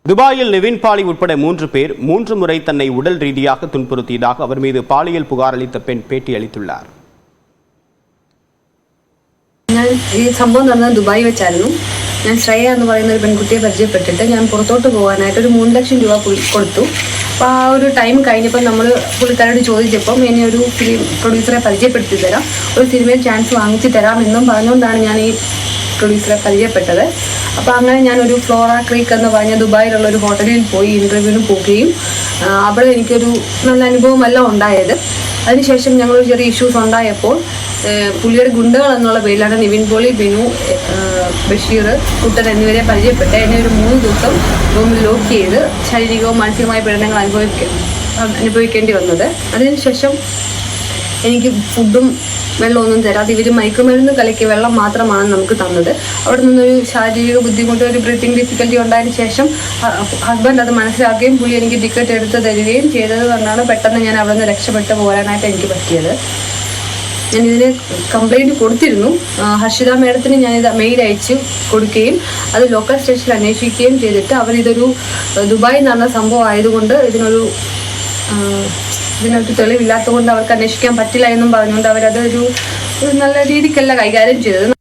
துபாயில் நிவின் பாலி உட்பட 3 பேர் 3 முறை தன்னை உடல் ரீதியாக துன்புறுத்தியதாக அவர் மீது பாலியல் புகார் அளித்த பெண் பேட்டி அளித்துள்ளார். ഈ സംഭവം നടന്നത് ദുബായ് വെച്ചായിരുന്നു. ഞാൻ ശ്രേയ എന്ന് പറയുന്ന ഒരു പെൺകുട്ടിയെ പരിചയപ്പെട്ടിട്ട് ഞാൻ പുറത്തോട്ട് പോകാനായിട്ട് ഒരു 3 ലക്ഷം രൂപ കൊടുത്തു. അപ്പോൾ ആ ഒരു ടൈം കഴിഞ്ഞപ്പോൾ നമ്മൾ പുള്ളിക്കാരോട് ചോദിച്ചപ്പം എന്നെ ഒരു ഫിലിം പ്രൊഡ്യൂസറെ പരിചയപ്പെടുത്തി തരാം, ഒരു സിനിമയിൽ ചാൻസ് വാങ്ങിച്ചു തരാമെന്നും പറഞ്ഞുകൊണ്ടാണ് ഞാൻ ഈ പ്രൊഡ്യൂസറെ പരിചയപ്പെട്ടത്. അപ്പോൾ അങ്ങനെ ഞാനൊരു ഫ്ലോറ ക്രീക്ക് എന്ന് പറഞ്ഞ ദുബായിലുള്ള ഒരു ഹോട്ടലിൽ പോയി ഇൻ്റർവ്യൂവിന് പോവുകയും അവിടെ എനിക്കൊരു നല്ല അനുഭവമെല്ലാം ഉണ്ടായത്. അതിനുശേഷം ഞങ്ങളൊരു ചെറിയ ഇഷ്യൂസ് ഉണ്ടായപ്പോൾ പുള്ളിയുടെ ഗുണ്ടകൾ എന്നുള്ള പേരിലാണ് നിവിൻ പോളി, ബിനു, ബഷീർ, കുട്ടൻ എന്നിവരെ പരിചയപ്പെട്ട് എന്നെ ഒരു 3 ദിവസം റൂമിൽ ലോക്ക് ചെയ്ത് ശാരീരികവും മാനസികമായ പീഡനങ്ങൾ അനുഭവിക്കേണ്ടി വന്നത്. അതിനുശേഷം എനിക്ക് ഫുഡും വെള്ളമൊന്നും തരാതെ ഇവർ മയക്കുമരുന്ന് കലക്കി വെള്ളം മാത്രമാണ് നമുക്ക് തന്നത്. അവിടെ നിന്നൊരു ശാരീരിക ബുദ്ധിമുട്ട്, ഒരു ബ്രീത്തിങ് ഡിഫിക്കൽറ്റി ഉണ്ടായതിനു ശേഷം ഹസ്ബൻഡ് അത് മനസ്സിലാക്കുകയും പുള്ളി എനിക്ക് ടിക്കറ്റ് എടുത്ത് തരികയും ചെയ്തത് കൊണ്ടാണ് പെട്ടെന്ന് ഞാൻ അവിടെ നിന്ന് രക്ഷപ്പെട്ട് പോരാനായിട്ട് എനിക്ക് പറ്റിയത്. ഞാനിതിന് കംപ്ലൈൻറ്റ് കൊടുത്തിരുന്നു. ഹർഷിത മേഡത്തിന് ഞാനിത് മെയിൽ അയച്ച് കൊടുക്കുകയും അത് ലോക്കൽ സ്റ്റേഷനിൽ അന്വേഷിക്കുകയും ചെയ്തിട്ട് അവരിതൊരു ദുബായ് നടന്ന സംഭവം ആയതുകൊണ്ട് ഇതിനൊരു തെളിവില്ലാത്തതുകൊണ്ട് അവർക്ക് അന്വേഷിക്കാൻ പറ്റില്ല എന്നും പറഞ്ഞുകൊണ്ട് അവരതൊരു നല്ല രീതിക്കല്ല കൈകാര്യം ചെയ്തത്.